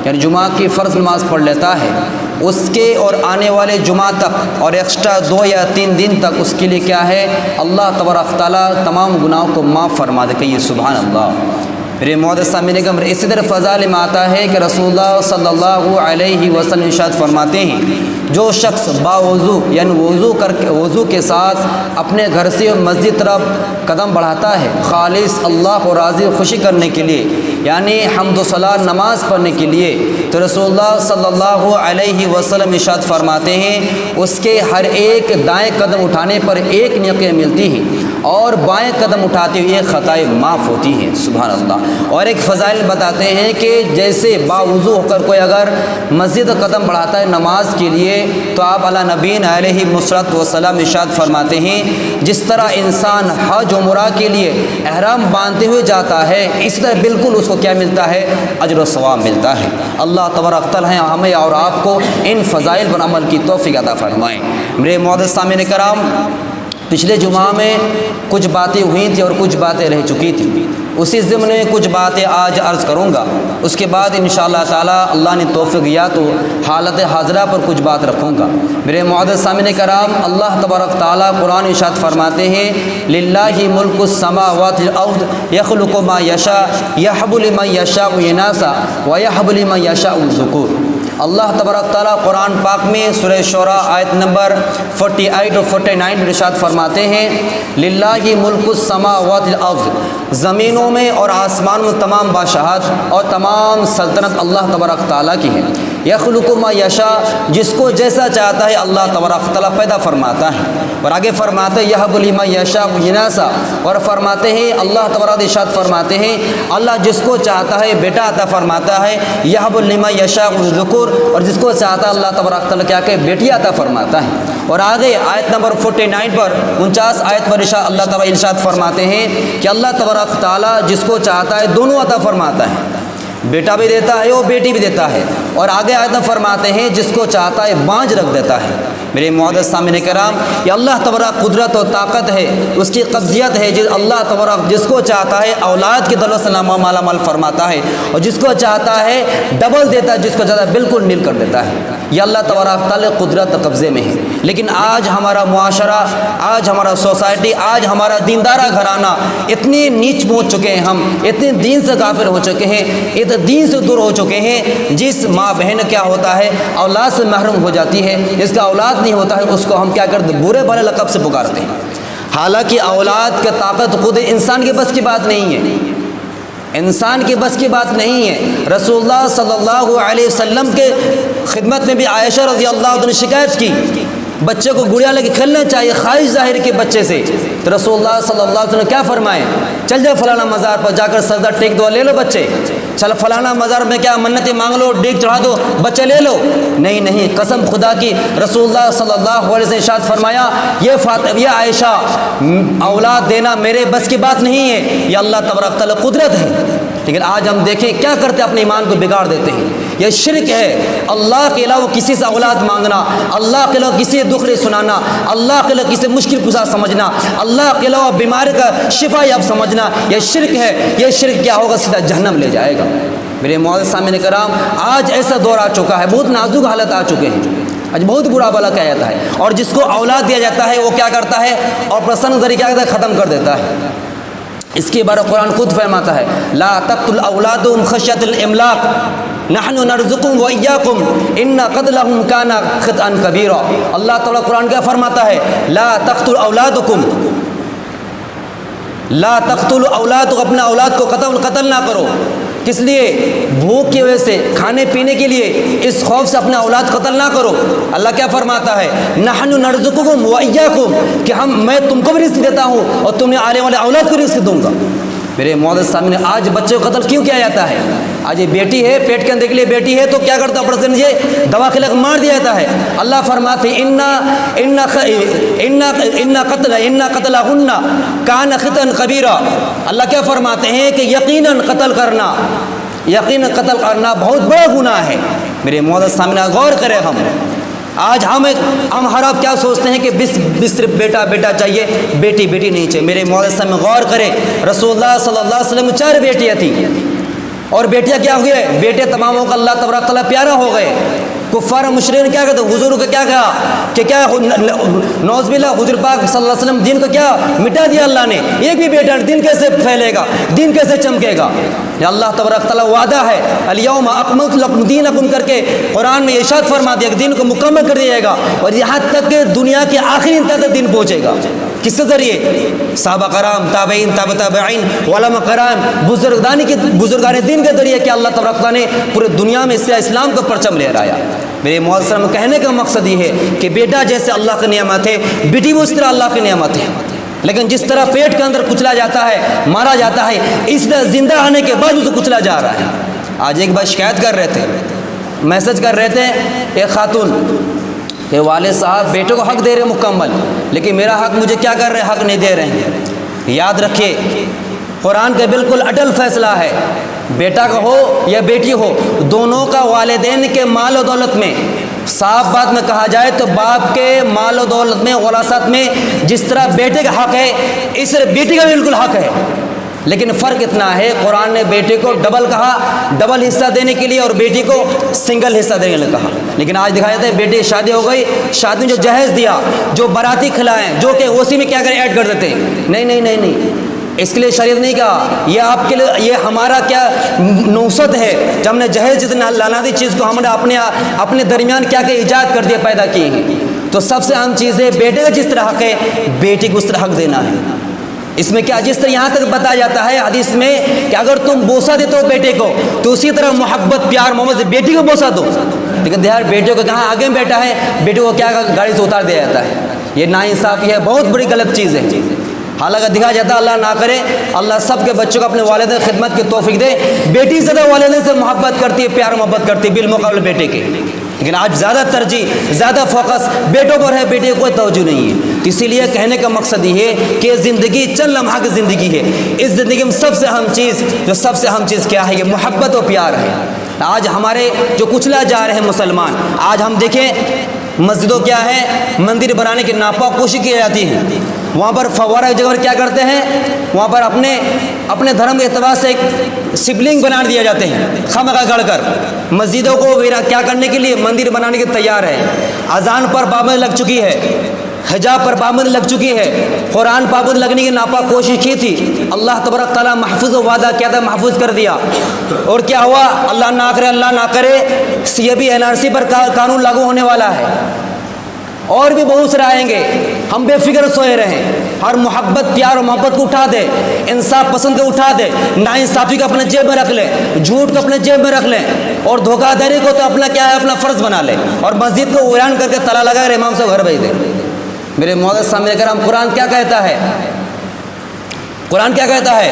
یعنی جمعہ کی فرض نماز پڑھ لیتا ہے، اس کے اور آنے والے جمعہ تک اور ایکسٹرا 2 یا 3 دن تک اس کے لیے کیا ہے، اللہ تبارک تعالیٰ تمام گناہوں کو معاف فرما دے۔ کہیے سبحان اللہ۔ میرے معزز سامعین کرام، اسی طرح فضائل میں آتا ہے کہ رسول اللہ صلی اللہ علیہ وسلم ارشاد فرماتے ہیں، جو شخص باوضو یعنی وضو کے ساتھ اپنے گھر سے مسجد طرف قدم بڑھاتا ہے خالص اللہ کو راضی خوشی کرنے کے لیے، یعنی حمد و ثنا نماز پڑھنے کے لیے، تو رسول اللہ صلی اللہ علیہ وسلم ارشاد فرماتے ہیں اس کے ہر ایک دائیں قدم اٹھانے پر 1 نیکی ملتی ہیں اور بائیں قدم اٹھاتے ہوئے خطائیں معاف ہوتی ہیں۔ سبحان اللہ۔ اور ایک فضائل بتاتے ہیں کہ جیسے باوضو ہو کر کوئی اگر مسجد قدم بڑھاتا ہے نماز کے لیے، تو آپ علی نبینا علیہ الصلوۃ والسلام ارشاد فرماتے ہیں جس طرح انسان حج عمرہ کے لیے احرام باندھتے ہوئے جاتا ہے، اس طرح بالکل اس کو کیا ملتا ہے، اجر و ثواب ملتا ہے۔ اللہ تبارک تعالیٰ ہمیں اور آپ کو ان فضائل پر عمل کی توفیق عطا فرمائیں۔ میرے معزز سامعین کرام، پچھلے جمعہ میں کچھ باتیں ہوئی تھیں اور کچھ باتیں رہ چکی تھیں، اسی ضمن میں کچھ باتیں آج عرض کروں گا، اس کے بعد انشاءاللہ تعالی اللہ نے توفیق دیا تو حالت حاضرہ پر کچھ بات رکھوں گا۔ میرے معزز سامعین کرام، اللہ تبارک تعالی قرآن ارشاد فرماتے ہیں للہ ملک السماوات والارض یخلق ما یشاء یہب لمن یشاء اناثا ویہب لمن یشاء الذکور۔ اللہ تبارک تعالیٰ قرآن پاک میں سورہ شعراء آیت نمبر 48 اور 49 میں ارشاد فرماتے ہیں للہ ملک السماوات والارض، زمینوں میں اور آسمانوں میں تمام بادشاہت اور تمام سلطنت اللہ تبارک تعالیٰ کی ہے۔ یخلق ما یشاء، جس کو جیسا چاہتا ہے اللہ تبارک تعالیٰ پیدا فرماتا ہے، اور آگے فرماتے ہیں یہب لمن یشاء اناثا، اور فرماتے ہیں اللہ تبارک ارشاد فرماتے ہیں اللہ جس کو چاہتا ہے بیٹا عطا فرماتا ہے، یہب لمن یشاء الذکور، اور جس کو چاہتا ہے اللہ تبارک تعالیٰ کیا کہ بیٹی عطا فرماتا ہے۔ اور آگے آیت نمبر 49 پر 49 آیت پر اللہ تعالیٰ ارشاد فرماتے ہیں کہ اللہ تبارک تعالیٰ جس کو چاہتا ہے دونوں عطا فرماتا ہے، بیٹا بھی دیتا ہے اور بیٹی بھی دیتا ہے، اور آگے آیت میں فرماتے ہیں جس کو چاہتا ہے بانجھ رکھ دیتا ہے۔ میرے معزز سامعین کرام، یہ اللہ تبارک قدرت و طاقت ہے، اس کی قبضیت ہے، جس اللہ تبارک جس کو چاہتا ہے اولاد کی دولت سے مالا مال فرماتا ہے، اور جس کو چاہتا ہے ڈبل دیتا ہے، جس کو چاہتا ہے بالکل نیل کر دیتا ہے۔ یہ اللہ تبارک تعالیٰ قدرت قبضے میں ہے، لیکن آج ہمارا معاشرہ، آج ہمارا سوسائٹی، آج ہمارا دیندارہ گھرانہ اتنی نیچ پہنچ چکے ہیں، ہم اتنے دین سے غافل ہو چکے ہیں، اتنے دین سے دور ہو چکے ہیں، جس ماں بہن کیا ہوتا ہے اولاد سے محروم ہو جاتی ہے، جس کا اولاد نہیں ہوتا ہے اس کو ہم کیا کرتے برے بھلے لقب سے پکارتے ہیں، حالانکہ اولاد کی طاقت خود انسان کے بس کی بات نہیں ہے، انسان کی بس کی بات نہیں ہے۔ رسول اللہ صلی اللہ علیہ وسلم کے خدمت میں بھی عائشہ رضی اللہ عنہ نے شکایت کی بچے کو گڑیا لے کے کھیلنا چاہیے خواہش ظاہر کے بچے سے، تو رسول اللہ صلی اللہ علیہ وسلم نے کیا فرمائے، چل جاؤ فلانا مزار پر جا کر سجدہ ٹیک دو، لے لو بچے، چل فلانا مزار میں کیا منتیں مانگ لو، ڈیک چڑھا دو، بچے لے لو۔ نہیں، قسم خدا کی، رسول اللہ صلی اللہ علیہ وسلم نے ارشاد فرمایا یہ عائشہ اولاد دینا میرے بس کی بات نہیں ہے، یہ اللہ تبارک تعالیٰ قدرت ہے۔ لیکن آج ہم دیکھیں کیا کرتے ہیں، اپنے ایمان کو بگاڑ دیتے ہیں، یہ شرک ہے۔ اللہ کے علاوہ کسی سے اولاد مانگنا، اللہ کے علاوہ کسی دکھ سنانا، اللہ کے علاوہ کسی مشکل کشا سمجھنا، اللہ کے علاوہ بیماری کا شفا یاب سمجھنا، یہ شرک ہے۔ یہ شرک کیا ہوگا، سیدھا جہنم لے جائے گا۔ میرے معزز سامعین کرام، آج ایسا دور آ چکا ہے، بہت نازک حالت آ چکے ہیں، آج بہت برا بلا کہا جاتا ہے، اور جس کو اولاد دیا جاتا ہے وہ کیا کرتا ہے، اور پرسن ذریعہ کیا کرتا ہے، ختم کر دیتا ہے۔ اس کے بارے قرآن خود فرماتا ہے لا تقتل اولادهم خشیۃ الاملاق نحن نرزقهم وإياكم ان قتلهم كان خطأ كبيرا۔ اللہ تعالیٰ قرآن کیا فرماتا ہے، لا تقتل اولادکم، لا تقتل اولادکم، اپنے اولاد کو قتل نہ کرو، کس لیے، بھوک کی وجہ سے، کھانے پینے کے لیے، اس خوف سے اپنے اولاد قتل نہ کرو۔ اللہ کیا فرماتا ہے، نحن نرزقکم وإياکم، کہ میں تم کو بھی رزق دیتا ہوں اور تم نے آنے والے اولاد کو رزق دوں گا۔ میرے معزز سامنے، آج بچے کو قتل کیوں کیا جاتا ہے؟ آج یہ بیٹی ہے، پیٹ کے اندر کے لیے بیٹی ہے تو کیا کرتا ہے، پڑھتے یہ دوا کھلا کے مار دیا جاتا ہے۔ اللہ فرماتے ان قتلہن کان خطأ کبیرہ۔ اللہ کیا فرماتے ہیں کہ یقیناً قتل کرنا بہت بڑا گناہ ہے۔ میرے معزز سامنے غور کریں، آج ہم ہر آپ کیا سوچتے ہیں کہ صرف بیٹا چاہیے، بیٹی نہیں چاہیے۔ میرے معزز سامنے غور کریں، رسول اللہ صلی اللہ علیہ وسلم 4 بیٹیاں تھیں، اور بیٹیاں کیا ہوئی ہے؟ بیٹے تماموں کا اللہ تبارک تعالیٰ پیارا ہو گئے۔ کفار مشرکین کیا کہتے ہیں؟ حضور کو کیا کہا کہ کیا نعوذ باللہ حضور پاک صلی اللہ علیہ وسلم دین کو کیا مٹا دیا اللہ نے، ایک بھی بیٹا دین کیسے پھیلے گا، دین کیسے چمکے گا؟ یہ اللہ تبارک تعالیٰ وعدہ ہے الیوم اکملت لکم دینکم کر کے قرآن میں ارشاد فرما دیا کہ دین کو مکمل کر دیا گا، اور یہاں تک کہ دنیا کے آخری انتہا تک دین پہنچے گا۔ کس کے ذریعے؟ صحابہ کرام، تابعین، تابع تابعین، علماء کرام، بزرگان دین کے ذریعے کہ اللہ تبارک تعالیٰ نے پورے دنیا میں اسلام کا پرچم لہرایا۔ میرے محترم کہنے کا مقصد یہ ہے کہ بیٹا جیسے اللہ کی نعمت ہے، بیٹی بھی اس طرح اللہ کی نعمت ہے، لیکن جس طرح پیٹ کے اندر کچلا جاتا ہے، مارا جاتا ہے، اس طرح زندہ آنے کے بعد اسے کچلا جا رہا ہے۔ آج ایک بار شکایت کر رہے تھے، میسج کر رہے تھے ایک خاتون کہ والد صاحب بیٹے کو حق دے رہے مکمل، لیکن میرا حق مجھے کیا کر رہے ہیں؟ حق نہیں دے رہے ہیں۔ یاد رکھیے قرآن کا بالکل اٹل فیصلہ ہے، بیٹا کا ہو یا بیٹی ہو، دونوں کا والدین کے مال و دولت میں، صاف بات میں کہا جائے تو باپ کے مال و دولت میں، وراثت میں جس طرح بیٹے کا حق ہے، اس طرح بیٹی کا بھی بالکل حق ہے، لیکن فرق اتنا ہے قرآن نے بیٹے کو ڈبل کہا، ڈبل حصہ دینے کے لیے، اور بیٹی کو سنگل حصہ دینے کے لیے کہا۔ لیکن آج دکھایا جاتا ہے بیٹی کی شادی ہو گئی، شادی میں جو جہیز دیا، جو باراتی کھلائیں، جو کہ اسی میں کیا کریں ایڈ کر دیتے ہیں، نہیں نہیں نہیں نہیں، اس کے لیے شریعت نہیں کہا، یہ آپ کے لیے، یہ ہمارا کیا نوست ہے، جب ہم نے جہیز جتنا لانا دی چیز کو ہم نے اپنے درمیان کیا کہ ایجاد کر دیا، پیدا کی ہے۔ تو سب سے اہم چیز ہے بیٹے کا جس طرح حق ہے بیٹی کو اس طرح حق دینا ہے۔ اس میں کیا جس طرح یہاں تک بتایا جاتا ہے حدیث میں کہ اگر تم بوسہ دیتے ہو بیٹے کو تو اسی طرح محبت پیار محبت سے بیٹی کو بوسہ دو، لیکن دیہر بیٹے کو کہاں آگے میں بیٹھا ہے، بیٹے کو کیا گاڑی سے اتار دیا جاتا ہے۔ یہ ناانصافی ہے، بہت بڑی غلط چیز ہے۔ حالانکہ دکھا جاتا ہے اللہ نہ کرے اللہ سب کے بچوں کو اپنے والدین خدمت کی توفیق دے، بیٹی زیادہ والدین سے محبت کرتی ہے، پیار محبت کرتی ہے بالمقابل بیٹے کے، لیکن آج زیادہ ترجیح، زیادہ فوکس بیٹوں پر ہے، بیٹے کو کوئی توجہ نہیں ہے۔ اسی لیے کہنے کا مقصد یہ ہے کہ زندگی چند لمحہ کی زندگی ہے، اس زندگی میں سب سے اہم چیز کیا ہے؟ یہ محبت و پیار ہے۔ آج ہمارے جو کچلا جا رہے ہیں مسلمان، آج ہم دیکھیں مسجدوں کیا ہے، مندر بنانے کی ناپاک کوشش کی جاتی ہے، وہاں پر فوارہ کی جگہ پر کیا کرتے ہیں، وہاں پر اپنے دھرم کے اعتبار سے ایک سبلنگ بنا دیے جاتے ہیں، خامخواہ گڑھ کر مسجدوں کو کیا کرنے کے لیے مندر بنانے کے تیار ہے۔ اذان پر پابندی لگ چکی ہے، حجاب پر پابندی لگ چکی ہے، قرآن پابند لگنے کی ناپاک کوشش کی تھی، اللہ تبارک تعالیٰ محفوظ و وعدہ کیا تھا، محفوظ کر دیا، اور کیا ہوا؟ اللہ نہ کرے CAB NRC پر قانون لاگو ہونے والا ہے، اور بھی بہت سے آئیں گے۔ ہم بے فکر سوئے رہیں، ہر محبت پیار اور محبت کو اٹھا دے، انصاف پسند کو اٹھا دے، ناانصافی کو اپنے جیب میں رکھ لیں، جھوٹ کو اپنے جیب میں رکھ لیں، اور دھوکہ دہی کو تو اپنا کیا ہے، اپنا فرض بنا لیں، اور مسجد کو ویران کر کے تالا لگا کر امام سے گھر بھیج دیں۔ میرے معزز سامنے کرام، قرآن کیا کہتا ہے؟ قرآن کیا کہتا ہے؟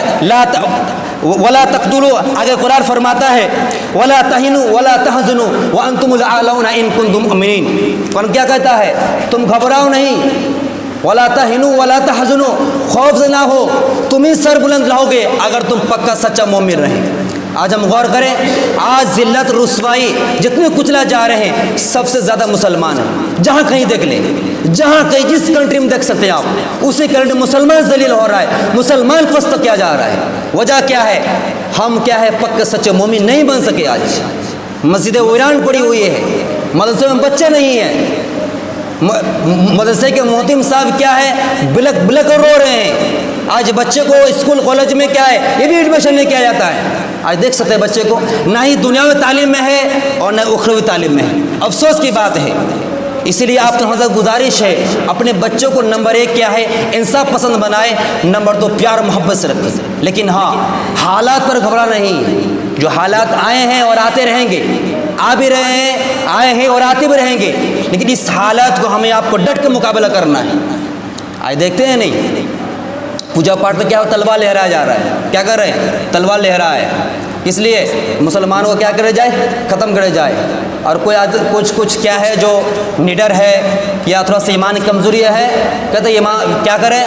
ولا تقتلوا، آگے قرآن فرماتا ہے ولا تہنوا ولا تحزنوا وانتم الاعلون ان کنتم مؤمنین۔ قرآن کیا کہتا ہے؟ تم گھبراؤ نہیں، ولا تہنوا ولا تحزنوا، خوف سے نہ ہو، تم ہی سر بلند رہو گے اگر تم پکا سچا مومن رہیں۔ آج ہم غور کریں، آج ذلت رسوائی جتنے کچلا جا رہے ہیں سب سے زیادہ مسلمان ہیں، جہاں کہیں دیکھ لیں، جہاں کہیں جس کنٹری میں دیکھ سکتے ہیں آپ، اسی کنٹری میں مسلمان ذلیل ہو رہا ہے، مسلمان پست کیا جا رہا ہے۔ وجہ کیا ہے؟ ہم کیا ہے، پکے سچے مومن نہیں بن سکے۔ آج مسجدیں ویران پڑی ہوئی ہے، مدرسے میں بچے نہیں ہیں، مدرسے کے محتم صاحب کیا ہے، بلک کر رو رہے ہیں۔ آج بچے کو اسکول کالج میں کیا ہے، یہ بھی ایڈمیشن نہیں کیا جاتا ہے۔ آج دیکھ سکتے ہیں بچے کو نہ ہی دنیاوی تعلیم میں ہے اور نہ اخروی تعلیم میں ہے، افسوس کی بات ہے۔ اسی لیے آپ کو حضرت گزارش ہے اپنے بچوں کو نمبر 1 کیا ہے، انصاف پسند بنائے، نمبر 2 پیار محبت سے رکھیں، لیکن ہاں حالات پر گھبرا نہیں، جو حالات آئے ہیں اور آتے رہیں گے، آ بھی رہے ہیں، آئے ہیں اور آتے بھی رہیں گے، لیکن اس حالات کو ہمیں آپ کو ڈٹ کے مقابلہ کرنا ہے۔ آج دیکھتے ہیں نہیں، پوجا پاٹ میں کیا ہو، تلوار لہرایا جا رہا ہے، کیا کر رہے ہیں، تلوار لہرا ہے، اس لیے مسلمانوں کو کیا کرے جائے، ختم کرے جائے۔ اور کوئی کچھ کیا ہے جو نڈر ہے یا تھوڑا سا ایمان کمزوری ہے، کہتے ہیں کیا کریں،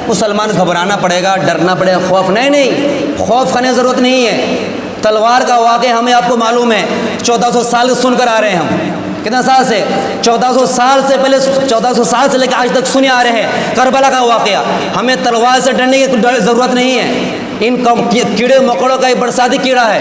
مسلمان گھبرانا پڑے گا، ڈرنا پڑے گا، خوف نہیں، خوف کرنے کی ضرورت نہیں ہے۔ تلوار کا واقعہ ہمیں آپ کو معلوم ہے، 1400 سال سن کر آ رہے ہیں ہم، کتنا سال سے؟ 1400 سال سے پہلے، 1400 سال سے لے کے آج تک سنے آ رہے ہیں کربلا کا واقعہ۔ ہمیں تلوار سے ڈرنے کی ضرورت نہیں ہے۔ ان کیڑے مکوڑوں کا ایک برساتی کیڑا ہے،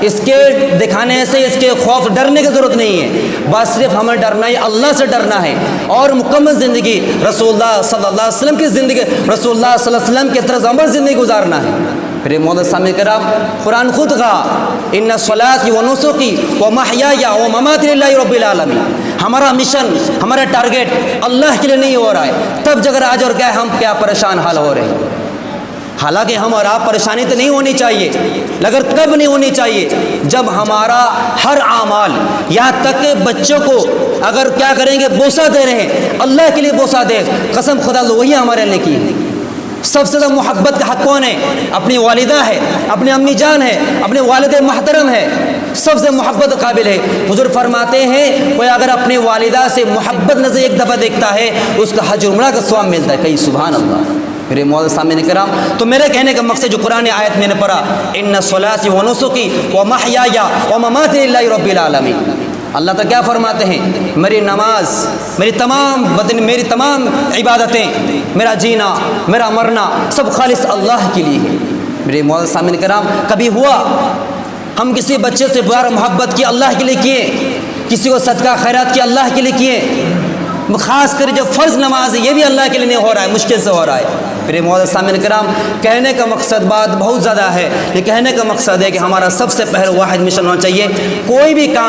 اس کے دکھانے سے، اس کے خوف ڈرنے کی ضرورت نہیں ہے، بس صرف ہمیں ڈرنا ہے، اللہ سے ڈرنا ہے، اور مکمل زندگی رسول اللہ صلی اللہ علیہ وسلم کی زندگی، رسول اللہ صلی اللہ علیہ وسلم کے طرز عمل زندگی گزارنا ہے۔ پھر معزز سامعین کرام، قرآن خود کہا ان صلاتی و نسکی و محیای و مماتی للہ رب العالمین، ہمارا مشن، ہمارا ٹارگیٹ اللہ کے لیے نہیں ہو رہا ہے، تب جگر آج اور کیا ہم کیا پریشان حال ہو رہے ہیں۔ حالانکہ ہم اور آپ پریشانی تو نہیں ہونی چاہیے، مگر کب نہیں ہونی چاہیے؟ جب ہمارا ہر اعمال، یہاں تک کہ بچوں کو اگر کیا کریں گے، بوسہ دے رہے ہیں، اللہ کے لیے بوسہ دے، قسم خدا وہی ہمارے لیے کی ہے۔ سب سے زیادہ محبت کا حق کون ہے؟ اپنی والدہ ہے، اپنی امی جان ہے، اپنے والد محترم ہے، سب سے محبت قابل ہے۔ حضور فرماتے ہیں کوئی اگر اپنی والدہ سے محبت نظر ایک دفعہ دیکھتا ہے، اس کا حج عمرہ کا ثواب ملتا ہے، کہیں سبحان اللہ۔ میرے معزز سامعین کرام، تو میرے کہنے کا مقصد جو قرآن آیت میں نے پڑھا، ان صلاتی و نسکی و محیای و مماتی للہ رب العالمین، اللہ تعالیٰ کیا فرماتے ہیں؟ میری نماز، میری تمام عبادتیں، میرا جینا، میرا مرنا سب خالص اللہ کے لیے ہے۔ میرے معزز سامعین کرام، کبھی ہوا ہم کسی بچے سے پیار محبت کی اللہ کے لیے کیے، کسی کو صدقہ خیرات کی اللہ کے لیے کیے، خاص کر جو فرض نماز ہے یہ بھی اللہ کے لیے نہیں ہو رہا ہے، مشکل سے ہو رہا ہے۔ میرے معزز سامعین کرام، کہنے کا مقصد بات بہت زیادہ ہے، یہ کہنے کا مقصد ہے کہ ہمارا سب سے پہلے واحد مشن ہونا چاہیے، کوئی بھی کام